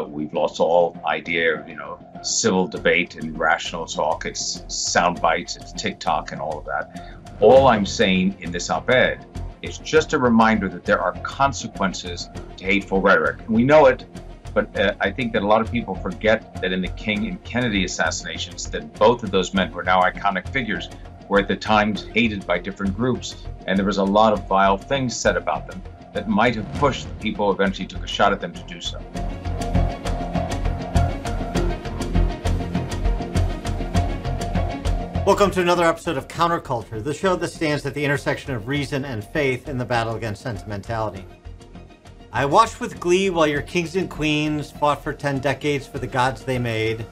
We've lost all idea of, civil debate and rational talk. It's sound bites, it's TikTok and all of that. All I'm saying in this op-ed is just a reminder that there are consequences to hateful rhetoric. And we know it, but I think that a lot of people forget that in the King and Kennedy assassinations, that both of those men were now iconic figures, were at the times hated by different groups, and there was a lot of vile things said about them that might have pushed the people who eventually took a shot at them to do so. Welcome to another episode of Counterculture, the show that stands at the intersection of reason and faith in the battle against sentimentality. I watched with glee while your kings and queens fought for 10 decades for the gods they made.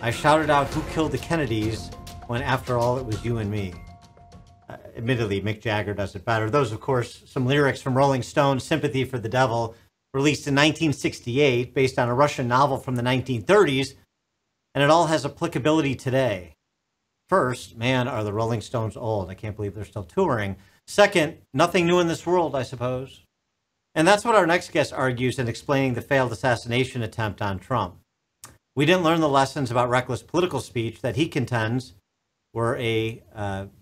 I shouted out who killed the Kennedys when after all it was you and me. Admittedly, Mick Jagger does it better. Those, of course, some lyrics from Rolling Stone's Sympathy for the Devil, released in 1968 based on a Russian novel from the 1930s, and it all has applicability today. First, man, are the Rolling Stones old. I can't believe they're still touring. Second, nothing new in this world, I suppose. And that's what our next guest argues in explaining the failed assassination attempt on Trump. We didn't learn the lessons about reckless political speech that he contends were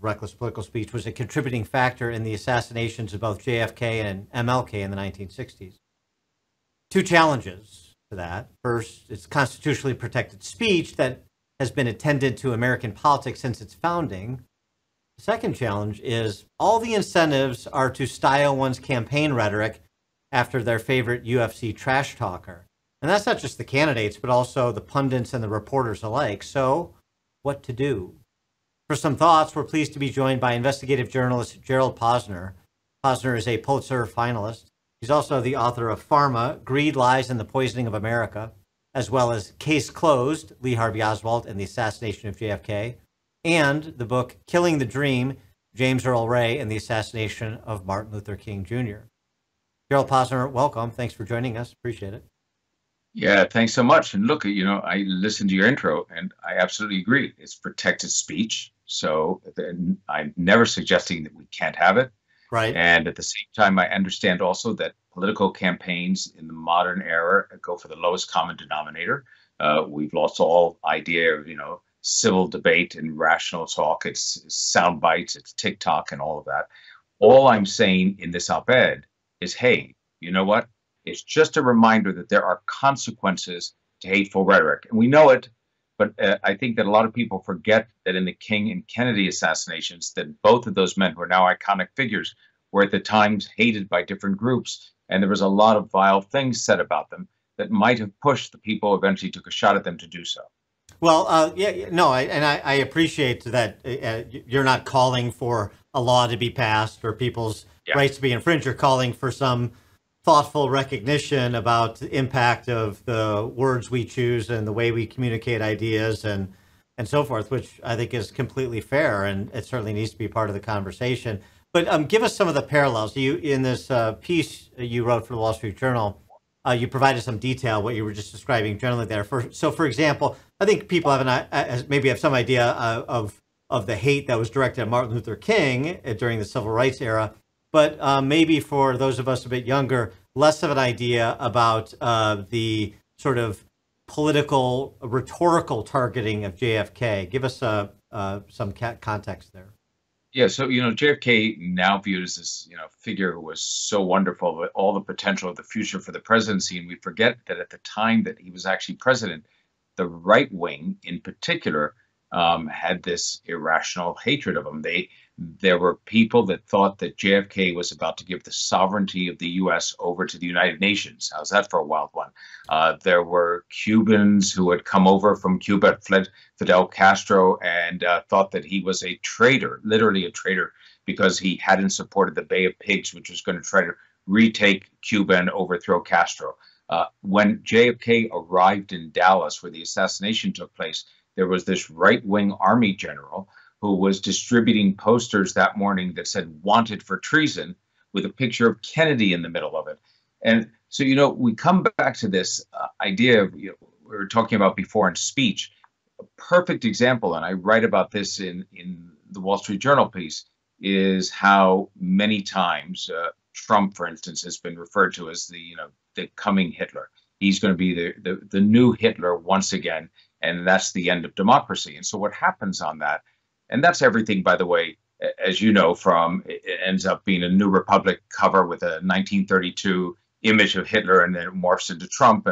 reckless political speech was a contributing factor in the assassinations of both JFK and MLK in the 1960s. Two challenges to that. First, it's constitutionally protected speech that has been attended to American politics since its founding. The second challenge is all the incentives are to style one's campaign rhetoric after their favorite UFC trash talker. And that's not just the candidates, but also the pundits and the reporters alike. So what to do? For some thoughts, we're pleased to be joined by investigative journalist Gerald Posner. Posner is a Pulitzer finalist. He's also the author of Pharma, Greed, Lies, and the Poisoning of America, as well as Case Closed, Lee Harvey Oswald and the Assassination of JFK, and the book Killing the Dream, James Earl Ray and the Assassination of Martin Luther King Jr. Gerald Posner, welcome. Thanks for joining us. Appreciate it. Yeah, thanks so much. And look, I listened to your intro and I absolutely agree. It's protected speech. So I'm never suggesting that we can't have it. Right. And at the same time, I understand also that political campaigns in the modern era go for the lowest common denominator. We've lost all idea of, civil debate and rational talk. It's sound bites, it's TikTok and all of that. All I'm saying in this op-ed is, hey, you know what? It's just a reminder that there are consequences to hateful rhetoric. And we know it, but I think that a lot of people forget that in the King and Kennedy assassinations, that both of those men who are now iconic figures were at the times hated by different groups. And there was a lot of vile things said about them that might have pushed the people who eventually took a shot at them to do so. Well, I appreciate that you're not calling for a law to be passed or people's rights to be infringed. You're calling for some thoughtful recognition about the impact of the words we choose and the way we communicate ideas and so forth, which I think is completely fair, and it certainly needs to be part of the conversation. But give us some of the parallels. You, in this piece you wrote for the Wall Street Journal, you provided some detail, what you were just describing generally there. So, for example, I think people have some idea of the hate that was directed at Martin Luther King during the Civil Rights era, but maybe for those of us a bit younger, less of an idea about the sort of political, rhetorical targeting of JFK. Give us some context there. Yeah, so, JFK now viewed as this, figure who was so wonderful, with all the potential of the future for the presidency. And we forget that at the time that he was actually president, the right wing in particular had this irrational hatred of him. There were people that thought that JFK was about to give the sovereignty of the U.S. over to the United Nations. How's that for a wild one? There were Cubans who had come over from Cuba, fled Fidel Castro, and thought that he was a traitor, literally a traitor, because he hadn't supported the Bay of Pigs, which was going to try to retake Cuba and overthrow Castro. When JFK arrived in Dallas, where the assassination took place, there was this right-wing army general who was distributing posters that morning that said "wanted for treason" with a picture of Kennedy in the middle of it. And so, we come back to this idea of, we were talking about before in speech, a perfect example, and I write about this in the Wall Street Journal piece, is how many times Trump, for instance, has been referred to as the coming Hitler. he's going to be the new Hitler once again, and that's the end of democracy. And so what happens on that, and that's everything, by the way, as you know, from it ends up being a New Republic cover with a 1932 image of Hitler, and then it morphs into Trump,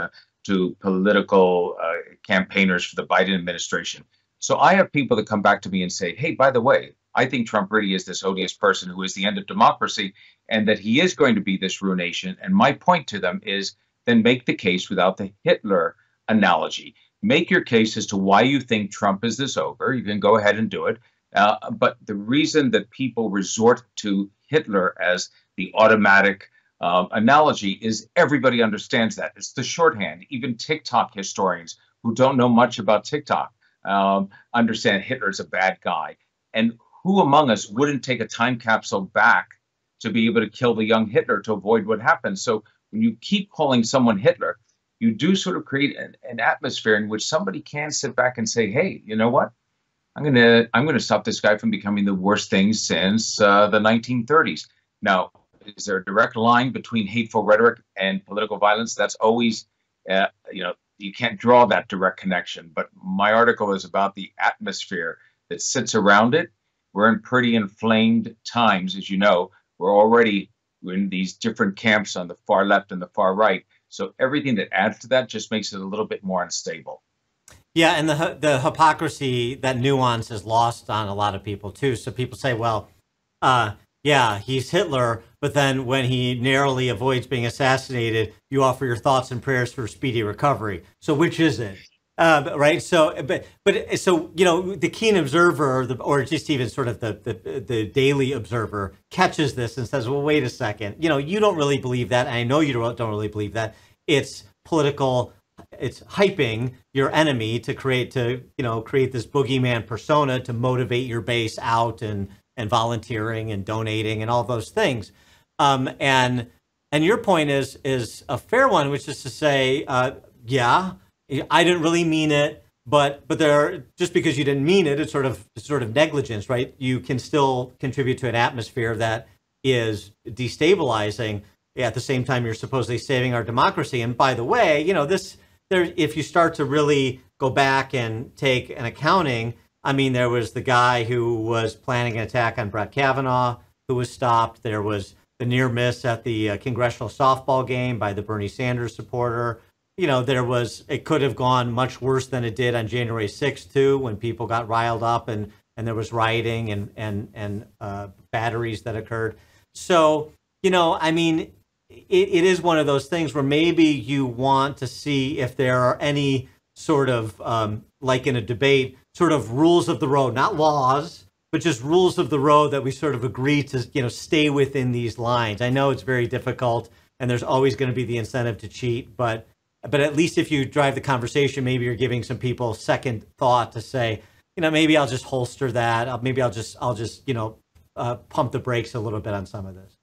to political campaigners for the Biden administration. So I have people that come back to me and say, hey, by the way, I think Trump really is this odious person who is the end of democracy, and that he is going to be this ruination. And my point to them is, then make the case without the Hitler analogy. Make your case as to why you think Trump is this ogre. You can go ahead and do it. But the reason that people resort to Hitler as the automatic analogy is everybody understands that. It's the shorthand. Even TikTok historians who don't know much about TikTok understand Hitler's a bad guy. And who among us wouldn't take a time capsule back to be able to kill the young Hitler to avoid what happened? So when you keep calling someone Hitler, you do sort of create an atmosphere in which somebody can sit back and say, hey, you know what? I'm gonna stop this guy from becoming the worst thing since the 1930s. Now, is there a direct line between hateful rhetoric and political violence? That's always, you can't draw that direct connection. But my article is about the atmosphere that sits around it. We're in pretty inflamed times, as you know. We're already in these different camps on the far left and the far right. So everything that adds to that just makes it a little bit more unstable. Yeah, and the hypocrisy, that nuance is lost on a lot of people too. So people say, well, yeah, he's Hitler, but then when he narrowly avoids being assassinated, you offer your thoughts and prayers for speedy recovery. So which is it? Right. So, so, the keen observer, or just even sort of the daily observer, catches this and says, well, wait a second, you don't really believe that. And I know you don't really believe that. It's political. It's hyping your enemy to create this boogeyman persona to motivate your base out and volunteering and donating and all those things. And your point is a fair one, which is to say, yeah, I didn't really mean it, but there, just because you didn't mean it, it's sort of negligence, right? You can still contribute to an atmosphere that is destabilizing. At the same time, you're supposedly saving our democracy. And by the way, if you start to really go back and take an accounting, I mean, there was the guy who was planning an attack on Brett Kavanaugh who was stopped. There was the near miss at the congressional softball game by the Bernie Sanders supporter. It could have gone much worse than it did on January 6th, too, when people got riled up and there was rioting and batteries that occurred. So, I mean, it is one of those things where maybe you want to see if there are any sort of, like in a debate, sort of rules of the road, not laws, but just rules of the road that we sort of agree to, stay within these lines. I know it's very difficult and there's always going to be the incentive to cheat, but at least if you drive the conversation, maybe you're giving some people second thought to say, maybe I'll just holster that. Maybe I'll just pump the brakes a little bit on some of this.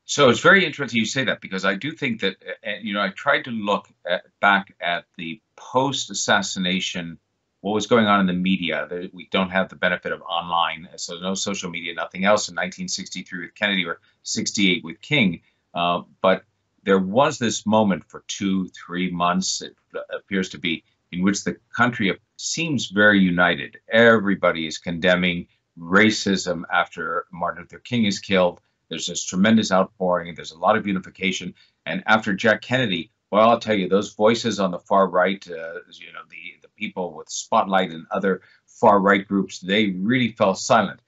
So it's very interesting you say that, because I do think that, I tried to look back at the post-assassination, what was going on in the media. We don't have the benefit of online, so no social media, nothing else in 1963 with Kennedy or 68 with King. But there was this moment for 2-3 months, it appears to be, in which the country seems very united. Everybody is condemning racism after Martin Luther King is killed. There's this tremendous outpouring. There's a lot of unification. And after Jack Kennedy, well, I'll tell you, those voices on the far right, the people with Spotlight and other far right groups, they really fell silent.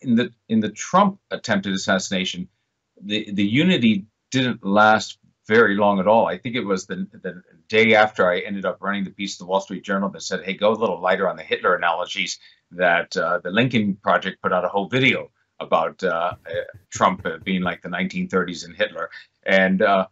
In the Trump attempted assassination, the unity didn't last very long at all. I think it was the day after I ended up running the piece of the Wall Street Journal that said, hey, go a little lighter on the Hitler analogies, that the Lincoln Project put out a whole video about Trump being like the 1930s and Hitler. And I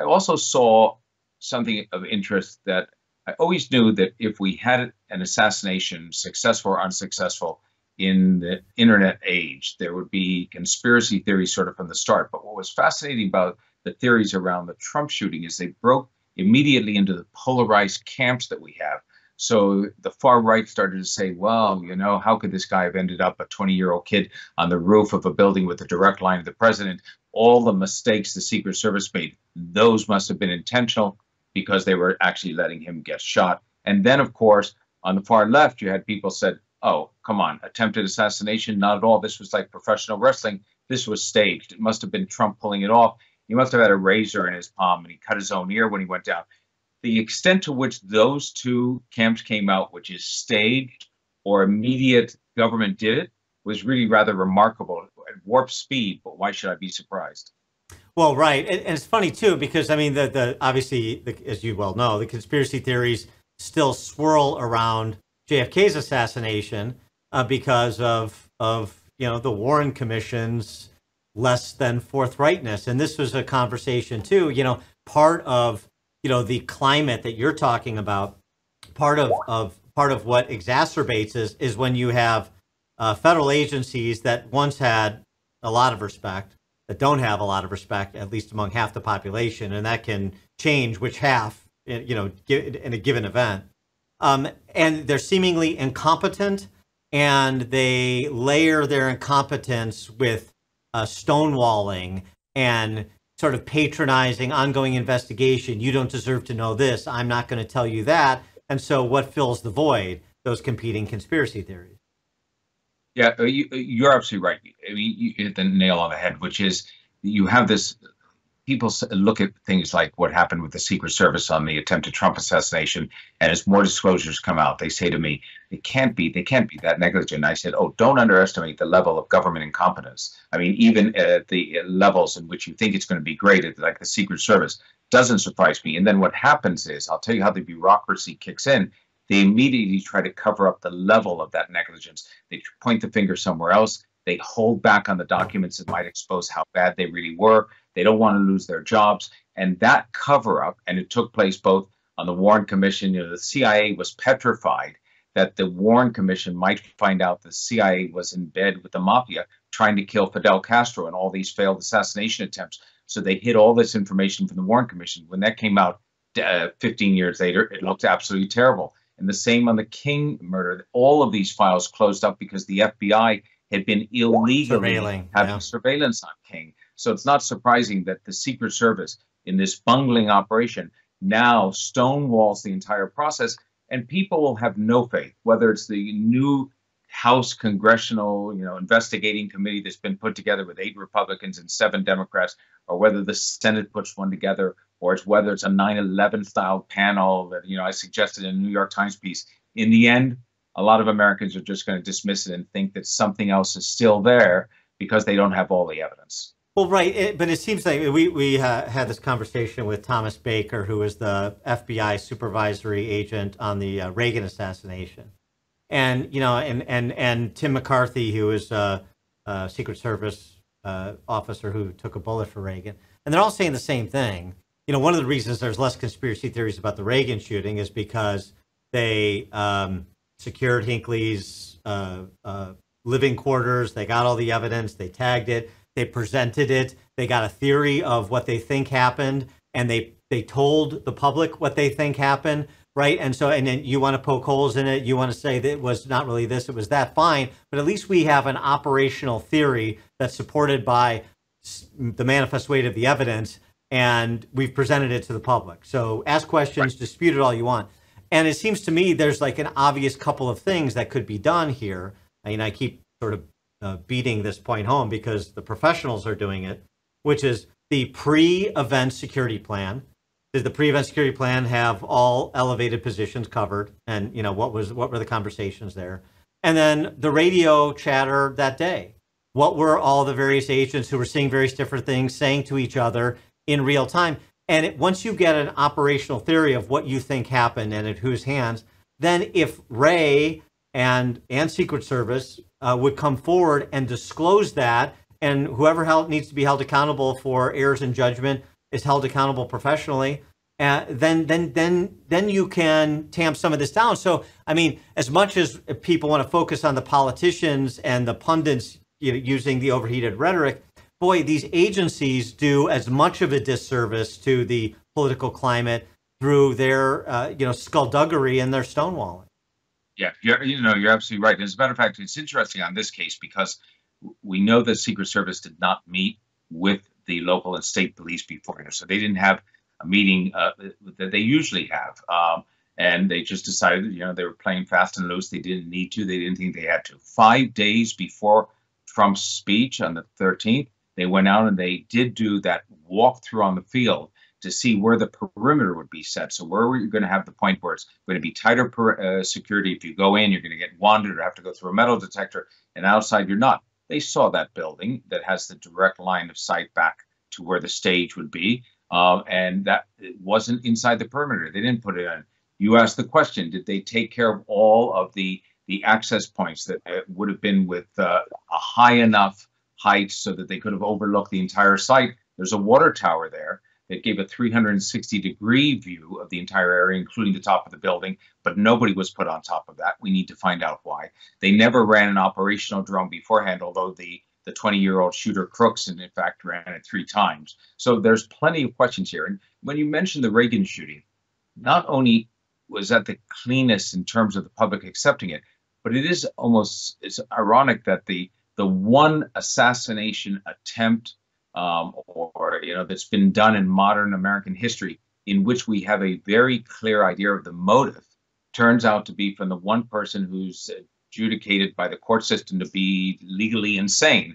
also saw something of interest, that I always knew that if we had an assassination, successful or unsuccessful, in the internet age, there would be conspiracy theories sort of from the start. But what was fascinating about the theories around the Trump shooting is they broke immediately into the polarized camps that we have. So the far right started to say, well, how could this guy have ended up a 20-year-old kid on the roof of a building with a direct line to the president? All the mistakes the Secret Service made, those must have been intentional. because they were actually letting him get shot. And then, of course, on the far left, you had people said, oh, come on, attempted assassination, not at all. This was like professional wrestling. This was staged. It must have been Trump pulling it off. He must have had a razor in his palm and he cut his own ear when he went down. The extent to which those two camps came out, which is staged or immediate government did it, was really rather remarkable at warp speed. But why should I be surprised? Well, right. And it's funny, too, because, I mean, obviously, as you well know, the conspiracy theories still swirl around JFK's assassination because of the Warren Commission's less than forthrightness. And this was a conversation, too, part of the climate that you're talking about, part of what exacerbates is when you have federal agencies that once had a lot of respect, that don't have a lot of respect, at least among half the population, and that can change which half, in a given event. And they're seemingly incompetent, and they layer their incompetence with stonewalling and sort of patronizing ongoing investigation. You don't deserve to know this. I'm not going to tell you that. And so what fills the void? Those competing conspiracy theories. Yeah, you're absolutely right. I mean, you hit the nail on the head, which is you have this, people look at things like what happened with the Secret Service on the attempted Trump assassination, and as more disclosures come out, they say to me, they can't be that negligent. I said, oh, don't underestimate the level of government incompetence. I mean, even at the levels in which you think it's going to be great, like the Secret Service, doesn't surprise me. And then what happens is, I'll tell you how the bureaucracy kicks in. They immediately try to cover up the level of that negligence. They point the finger somewhere else. They hold back on the documents that might expose how bad they really were. They don't want to lose their jobs. And that cover up, and it took place both on the Warren Commission, the CIA was petrified that the Warren Commission might find out the CIA was in bed with the mafia trying to kill Fidel Castro and all these failed assassination attempts. So they hid all this information from the Warren Commission. When that came out 15 years later, it looked absolutely terrible. And the same on the King murder. All of these files closed up because the FBI had been illegally having surveillance on King. So it's not surprising that the Secret Service, in this bungling operation, now stonewalls the entire process, and people will have no faith, whether it's the new House Congressional, investigating committee that's been put together with 8 Republicans and 7 Democrats, or whether the Senate puts one together, or whether it's a 9/11 style panel that, I suggested in a New York Times piece. In the end, a lot of Americans are just going to dismiss it and think that something else is still there because they don't have all the evidence. Well, right. But it seems like we had this conversation with Thomas Baker, who was the FBI supervisory agent on the Reagan assassination. And, and Tim McCarthy, who was a Secret Service officer who took a bullet for Reagan. And they're all saying the same thing. One of the reasons there's less conspiracy theories about the Reagan shooting is because they secured Hinckley's living quarters. They got all the evidence. They tagged it. They presented it. They got a theory of what they think happened, and they told the public what they think happened, right? And then you want to poke holes in it. You want to say that it was not really this, it was that, fine. But at least we have an operational theory that's supported by the manifest weight of the evidence, and we've presented it to the public. So ask questions, dispute it all you want. And it seems to me there's like an obvious couple of things that could be done here. I mean, I keep sort of beating this point home because the professionals are doing it, which is the pre-event security plan. Did the pre-event security plan have all elevated positions covered? And, what were the conversations there? And then the radio chatter that day. What were all the various agents who were seeing various different things saying to each other in real time? And once you get an operational theory of what you think happened and at whose hands, then if Ray and Secret Service would come forward and disclose that, and whoever needs to be held accountable for errors in judgment is held accountable professionally, then you can tamp some of this down. So, I mean, as much as people want to focus on the politicians and the pundits using the overheated rhetoric, boy, these agencies do as much of a disservice to the political climate through their, skullduggery and their stonewalling. Yeah, you're absolutely right. As a matter of fact, it's interesting on this case because we know the Secret Service did not meet with the local and state police before, so they didn't have meeting that they usually have. And they just decided, they were playing fast and loose. They didn't need to. They didn't think they had to. 5 days before Trump's speech on the 13th, they went out and they did do that walkthrough on the field to see where the perimeter would be set. So where were you going to have the point where it's going to be tighter security? If you go in, you're going to get wanted or have to go through a metal detector, and outside you're not. They saw that building that has the direct line of sight back to where the stage would be, and that it wasn't inside the perimeter. They didn't put it in. You asked the question, did they take care of all of the access points that would have been with a high enough height so that they could have overlooked the entire site? There's a water tower there that gave a 360-degree view of the entire area, including the top of the building, but nobody was put on top of that. We need to find out why. They never ran an operational drone beforehand, although the 20-year-old shooter Crooks, in fact, ran it 3 times. So there's plenty of questions here. And when you mention the Reagan shooting, not only was that the cleanest in terms of the public accepting it, but it's ironic that the one assassination attempt that's been done in modern American history in which we have a very clear idea of the motive turns out to be from the one person who's adjudicated by the court system to be legally insane.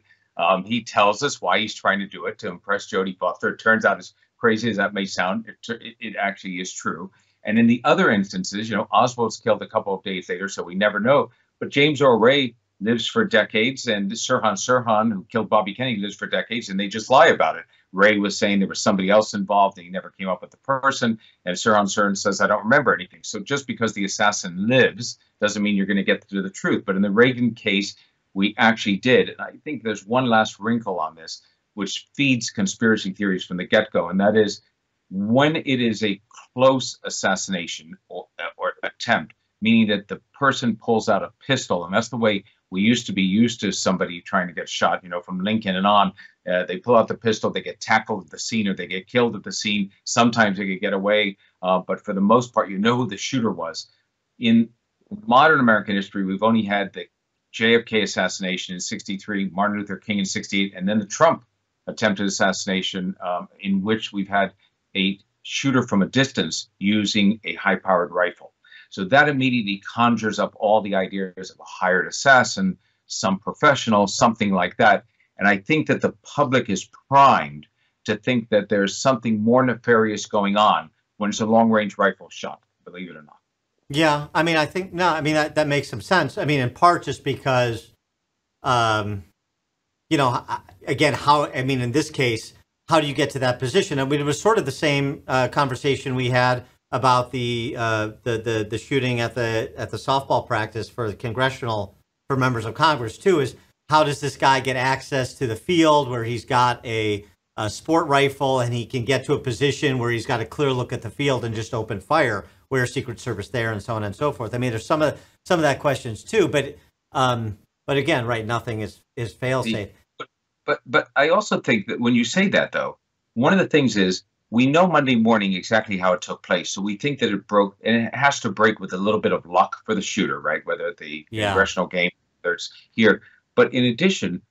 He tells us why he's trying to do it, to impress Jodie Foster. It turns out, as crazy as that may sound, it actually is true. And in the other instances, Oswald's killed a couple of days later, so we never know. But James Earl Ray lives for decades, and Sirhan, who killed Bobby Kennedy, lives for decades, and they just lie about it. Ray was saying there was somebody else involved, and he never came up with the person. And Sirhan says, I don't remember anything. So just because the assassin lives doesn't mean you're going to get to the truth. But in the Reagan case, we actually did. And I think there's one last wrinkle on this, which feeds conspiracy theories from the get-go, and that is, when it is a close assassination or attempt, meaning that the person pulls out a pistol, and that's the way we used to be used to somebody trying to get shot, from Lincoln and on. They pull out the pistol, they get tackled at the scene, or they get killed at the scene. Sometimes they could get away, but for the most part, who the shooter was. In modern American history, we've only had the JFK assassination in '63, Martin Luther King in '68, and then the Trump attempted assassination, in which we've had a shooter from a distance using a high-powered rifle. So that immediately conjures up all the ideas of a hired assassin, some professional, something like that. And I think that the public is primed to think that there's something more nefarious going on when it's a long-range rifle shot, believe it or not. Yeah, I think, that makes some sense. In part just because, again, in this case, how do you get to that position? It was sort of the same conversation we had about the shooting at the softball practice for members of Congress too. Is how does this guy get access to the field where he's got a sport rifle and he can get to a position where he's got a clear look at the field and just open fire? Where's Secret Service there, and so on and so forth? There's some of that questions too, but again, right? Nothing is fail safe. But I also think that when you say that, though, one of the things is we know Monday morning exactly how it took place. So we think that it broke, and it has to break with a little bit of luck for the shooter, right? Whether the congressional game, whether it's here. But in addition,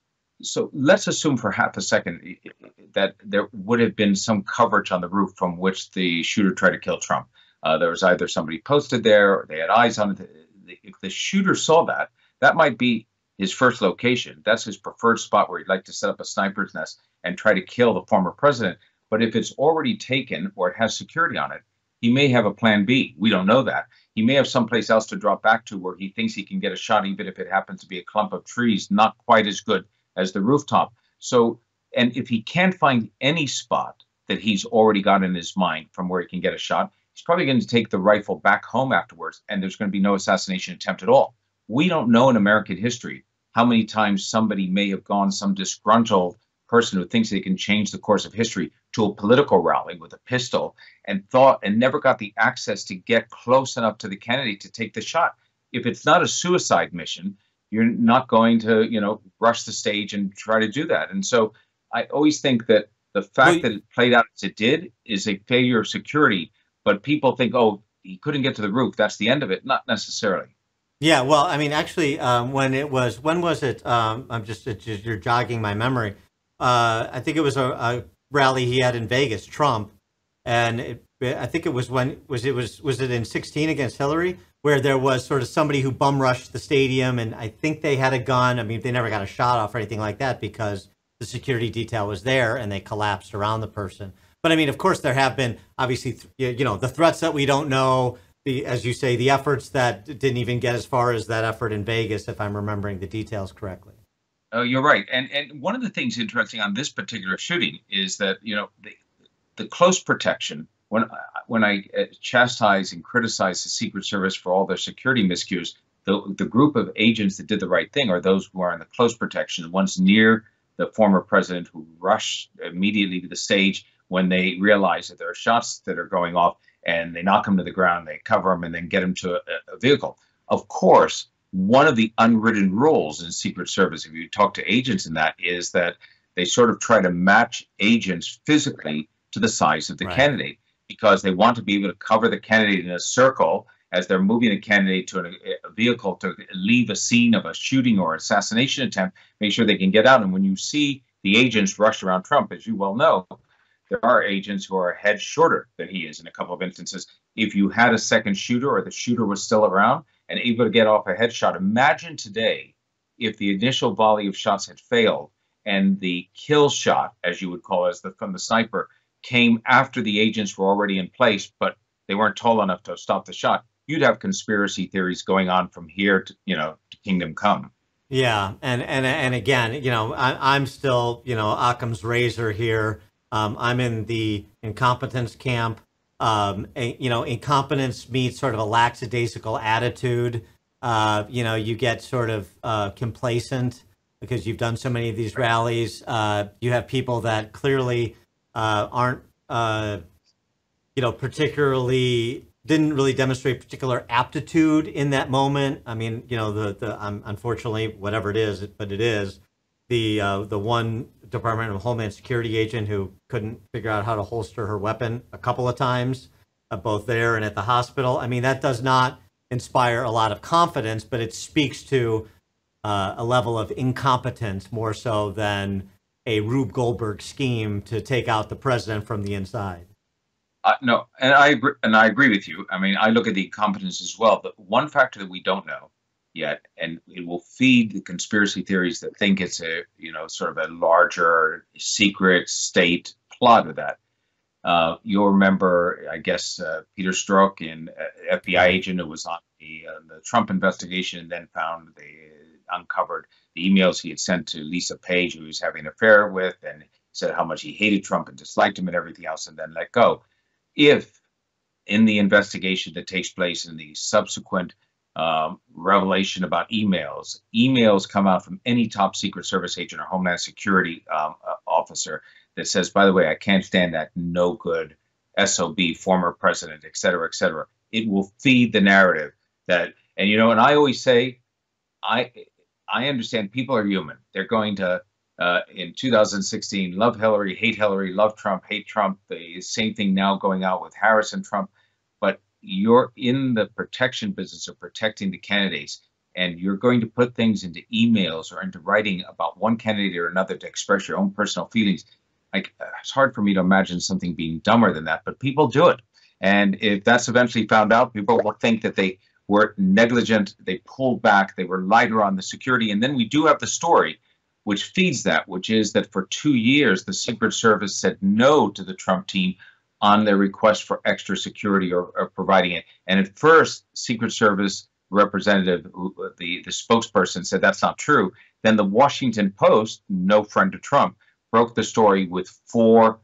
so let's assume for half a second that there would have been some coverage on the roof from which the shooter tried to kill Trump. There was either somebody posted there or they had eyes on it. If the shooter saw that, that might be his first location. That's his preferred spot where he'd like to set up a sniper's nest and try to kill the former president. But if it's already taken or it has security on it, he may have a plan B. We don't know that. He may have someplace else to drop back to where he thinks he can get a shot, even if it happens to be a clump of trees, not quite as good as the rooftop. So, and if he can't find any spot that he's already got in his mind from where he can get a shot, he's probably going to take the rifle back home afterwards, and there's going to be no assassination attempt at all. We don't know in American history how many times somebody may have gone, some disgruntled person who thinks they can change the course of history, to a political rally with a pistol and never got the access to get close enough to the candidate to take the shot. If it's not a suicide mission, you're not going to, rush the stage and try to do that. And so I always think that the fact that it played out as it did is a failure of security. But people think, oh, he couldn't get to the roof, that's the end of it. Not necessarily. Yeah, well, actually, when was it? You're jogging my memory. I think it was a rally he had in Vegas, Trump, And I think it was was it in 16 against Hillary, where there was sort of somebody who bum rushed the stadium, and I think they had a gun. I mean, they never got a shot off or anything like that because the security detail was there and they collapsed around the person. But I mean, of course, there have been obviously, the threats that we don't know, as you say, the efforts that didn't even get as far as that effort in Vegas, if I'm remembering the details correctly. Oh, you're right. And one of the things interesting on this particular shooting is that, the close protection, when I chastise and criticize the Secret Service for all their security miscues, the group of agents that did the right thing are those who are in the close protection, the ones near the former president who rushed immediately to the stage when they realize that there are shots that are going off, and they knock him to the ground, they cover him, and then get him to a vehicle. Of course, one of the unwritten rules in Secret Service, if you talk to agents in that, is that they sort of try to match agents physically to the size of the candidate, because they want to be able to cover the candidate in a circle as they're moving the candidate to a vehicle to leave a scene of a shooting or assassination attempt, make sure they can get out. And when you see the agents rush around Trump, as you well know, there are agents who are a head shorter than he is in a couple of instances. If you had a second shooter or the shooter was still around and able to get off a headshot, imagine today if the initial volley of shots had failed and the kill shot, as you would call it, from the sniper, came after the agents were already in place, but they weren't tall enough to stop the shot. You'd have conspiracy theories going on from here to, to kingdom come. Yeah, and again, I'm still, Occam's razor here. I'm in the incompetence camp. Incompetence meets sort of a lackadaisical attitude. You get sort of complacent because you've done so many of these rallies. You have people that clearly aren't, particularly didn't really demonstrate particular aptitude in that moment. I mean, unfortunately, whatever it is, but it is the one Department of Homeland Security agent who couldn't figure out how to holster her weapon a couple of times, both there and at the hospital. I mean, that does not inspire a lot of confidence, but it speaks to a level of incompetence more so than a Rube Goldberg scheme to take out the president from the inside. No, and I agree with you. I mean, I look at the incompetence as well. But one factor that we don't know yet, and it will feed the conspiracy theories that think it's a sort of a larger secret state plot of that. You'll remember, I guess, Peter Strzok, an FBI agent who was on the Trump investigation, and then uncovered the emails he had sent to Lisa Page, who he was having an affair with, and said how much he hated Trump and disliked him and everything else, and then let go. If in the investigation that takes place in the subsequent revelation about emails come out from any top Secret Service agent or Homeland Security officer that says, by the way, I can't stand that no good SOB, former president, et cetera, it will feed the narrative that, and I always say, I understand people are human. They're going to, in 2016, love Hillary, love Trump, hate Trump. The same thing now going out with Harris and Trump. But you're in the protection business of protecting the candidates, and you're going to put things into emails or into writing about one candidate or another to express your own personal feelings. It's hard for me to imagine something being dumber than that, but people do it. And if that's eventually found out, people will think that they were negligent, they pulled back, they were lighter on the security. And then we do have the story which feeds that, which is that for 2 years, the Secret Service said no to the Trump team on their request for extra security or providing it. And at first, Secret Service representative, the spokesperson, said that's not true. Then the Washington Post, no friend to Trump, broke the story with 4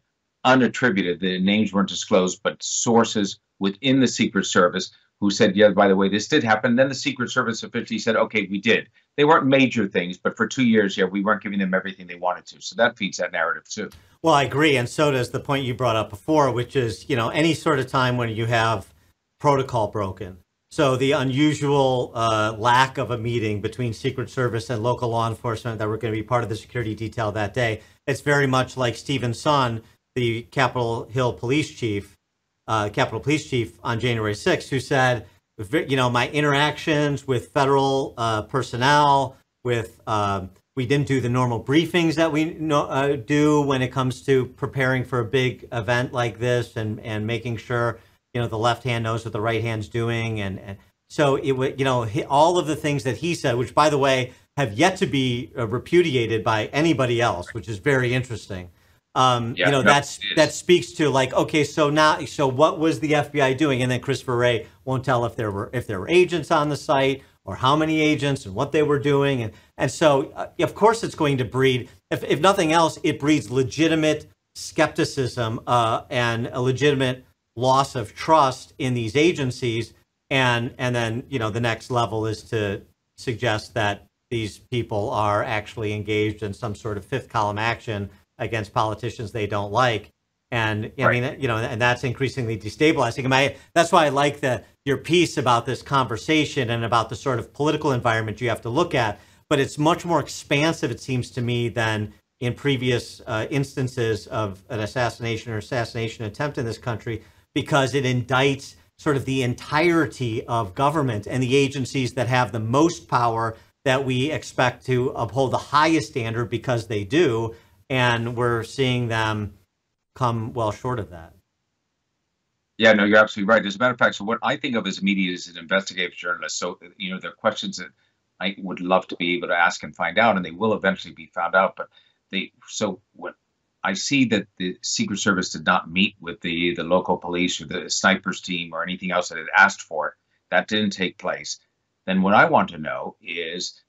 unattributed, the names weren't disclosed, but sources within the Secret Service who said, yeah, by the way, this did happen. Then the Secret Service officially said, okay, we did. They weren't major things, but for 2 years, yeah, we weren't giving them everything they wanted to. So that feeds that narrative too. Well, I agree. And so does the point you brought up before, which is, any sort of time when you have protocol broken. So the unusual lack of a meeting between Secret Service and local law enforcement that were going to be part of the security detail that day. It's very much like Stephen Son, the Capitol Police Chief on January 6th, who said, my interactions with federal personnel, with We didn't do the normal briefings that we do when it comes to preparing for a big event like this, and making sure, the left hand knows what the right hand's doing. And so it would, all of the things that he said, which, by the way, have yet to be repudiated by anybody else, which is very interesting. That speaks to, like, okay, so what was the FBI doing? And then Christopher Wray won't tell if there were agents on the site, or how many agents, and what they were doing. And so, of course, it's going to breed, if nothing else, it breeds legitimate skepticism and a legitimate loss of trust in these agencies. And then, the next level is to suggest that these people are actually engaged in some sort of fifth column action against politicians they don't like. And right. I mean, and that's increasingly destabilizing. That's why I like your piece about this conversation and about the sort of political environment you have to look at. But it's much more expansive, it seems to me, than in previous instances of an assassination or assassination attempt in this country, because it indicts sort of the entirety of government and the agencies that have the most power, that we expect to uphold the highest standard because they do. And we're seeing them come well short of that. Yeah, no, you're absolutely right. As a matter of fact, so what I think of as media is an investigative journalist. So, there are questions that I would love to be able to ask and find out, and they will eventually be found out. But so when I see that the Secret Service did not meet with the local police or the snipers team or anything else that it asked for, that didn't take place. Then what I want to know is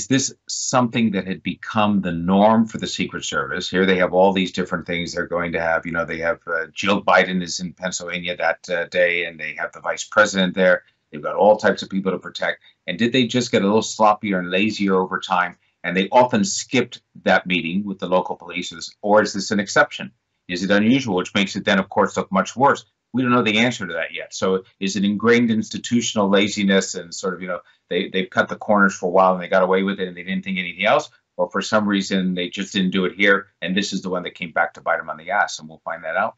this something that had become the norm for the Secret Service? Here they have all these different things they're going to have. They have Jill Biden is in Pennsylvania that day, and they have the vice president there. They've got all types of people to protect. And did they just get a little sloppier and lazier over time? And they often skipped that meeting with the local police, or is this an exception? Is it unusual, which makes it then, of course, look much worse? We don't know the answer to that yet. So is it ingrained institutional laziness and sort of, they've cut the corners for a while and they got away with it and they didn't think anything else? Or for some reason, they just didn't do it here, and this is the one that came back to bite them on the ass, and we'll find that out.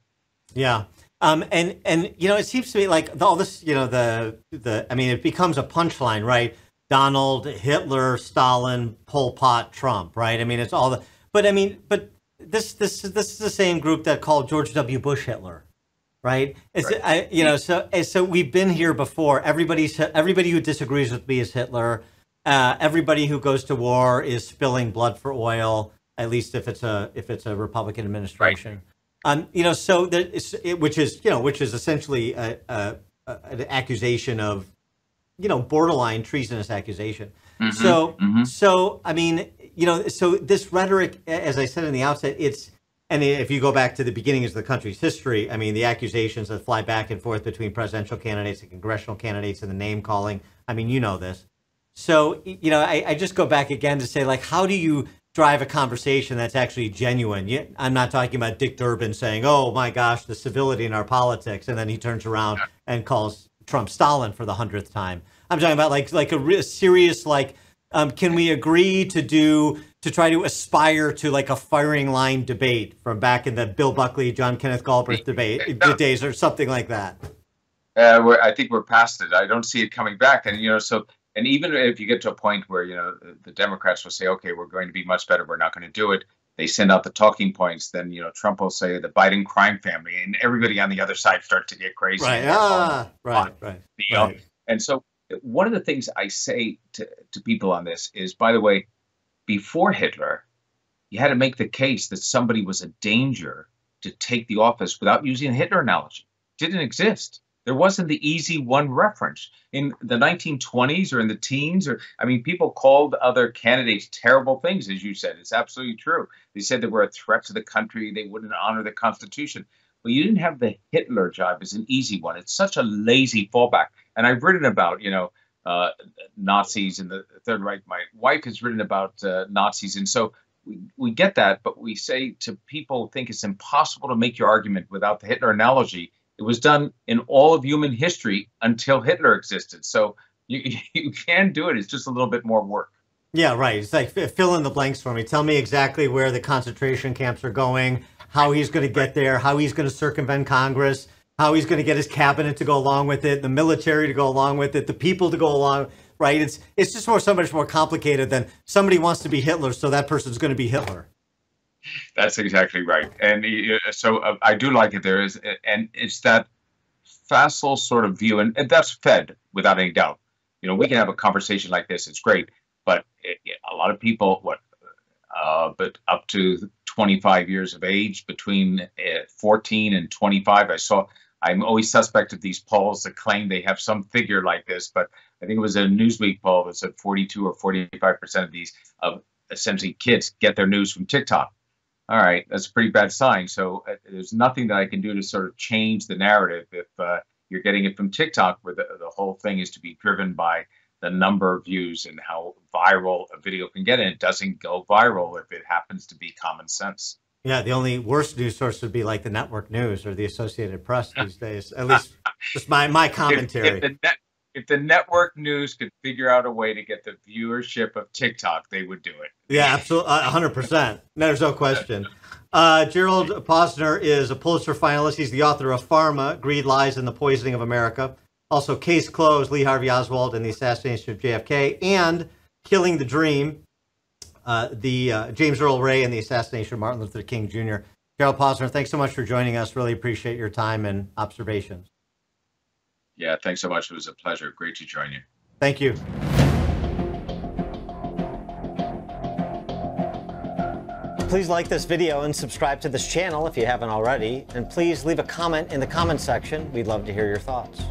Yeah. And it seems to me like all this, it becomes a punchline, right? Donald, Hitler, Stalin, Pol Pot, Trump, right? I mean, it's all but this is the same group that called George W. Bush Hitler. Right. So we've been here before. Everybody who disagrees with me is Hitler. Everybody who goes to war is spilling blood for oil, at least if it's a Republican administration. Right. Which is essentially an accusation of, borderline treasonous accusation. Mm-hmm. So I mean, so this rhetoric, as I said in the outset, and if you go back to the beginnings of the country's history, I mean, the accusations that fly back and forth between presidential candidates and congressional candidates and the name calling, I mean, this. So, I just go back again to say, like, how do you drive a conversation that's actually genuine? I'm not talking about Dick Durbin saying, oh, my gosh, the civility in our politics. And then he turns around and calls Trump Stalin for the 100th time. I'm talking about like a serious, can we agree to try to aspire to like a firing line debate from back in the Bill Buckley, John Kenneth Galbraith debate days, or something like that? I think we're past it. I don't see it coming back. And, and even if you get to a point where, the Democrats will say, okay, we're going to be much better, we're not going to do it. They send out the talking points. Then, Trump will say the Biden crime family, and everybody on the other side starts to get crazy. Right. Right. And so one of the things I say to people on this is, by the way, before Hitler, you had to make the case that somebody was a danger to take the office without using a Hitler analogy. It didn't exist. There wasn't the easy one reference. In the 1920s or in the teens, people called other candidates terrible things, as you said. It's absolutely true. They said they were a threat to the country. They wouldn't honor the Constitution. But you didn't have the Hitler job as an easy one. It's such a lazy fallback. And I've written about, Nazis and the Third Reich. My wife has written about Nazis. And so we get that, but we say to people, think it's impossible to make your argument without the Hitler analogy. It was done in all of human history until Hitler existed. So you can do it. It's just a little bit more work. Yeah, right. It's like, fill in the blanks for me. Tell me exactly where the concentration camps are going, how he's going to get there, how he's going to circumvent Congress, how he's going to get his cabinet to go along with it, the military to go along with it, the people to go along. right? It's just so much more complicated than somebody wants to be Hitler, so that person's going to be Hitler. That's exactly right. And so I do like it. There is, and it's that facile sort of view, and that's fed without any doubt. We can have a conversation like this. It's great, but a lot of people, but up to 25 years of age, between 14 and 25, I'm always suspect of these polls that claim they have some figure like this, but I think it was a Newsweek poll that said 42 or 45% of these essentially kids get their news from TikTok. All right, that's a pretty bad sign. So there's nothing that I can do to sort of change the narrative if you're getting it from TikTok, where the whole thing is to be driven by the number of views and how viral a video can get. And it doesn't go viral if it happens to be common sense. Yeah, the only worst news source would be like the network news or the Associated Press these days. At least just my commentary. If the network news could figure out a way to get the viewership of TikTok, they would do it. Yeah, absolutely, 100%. There's no question. Gerald Posner is a Pulitzer finalist. He's the author of Pharma, Greed, Lies, and the Poisoning of America. Also, Case Closed, Lee Harvey Oswald and the Assassination of JFK, and Killing the Dream, the James Earl Ray and the Assassination of Martin Luther King Jr. Gerald Posner, thanks so much for joining us. Really appreciate your time and observations. Yeah, thanks so much. It was a pleasure. Great to join you. Thank you. Please like this video and subscribe to this channel if you haven't already. And please leave a comment in the comment section. We'd love to hear your thoughts.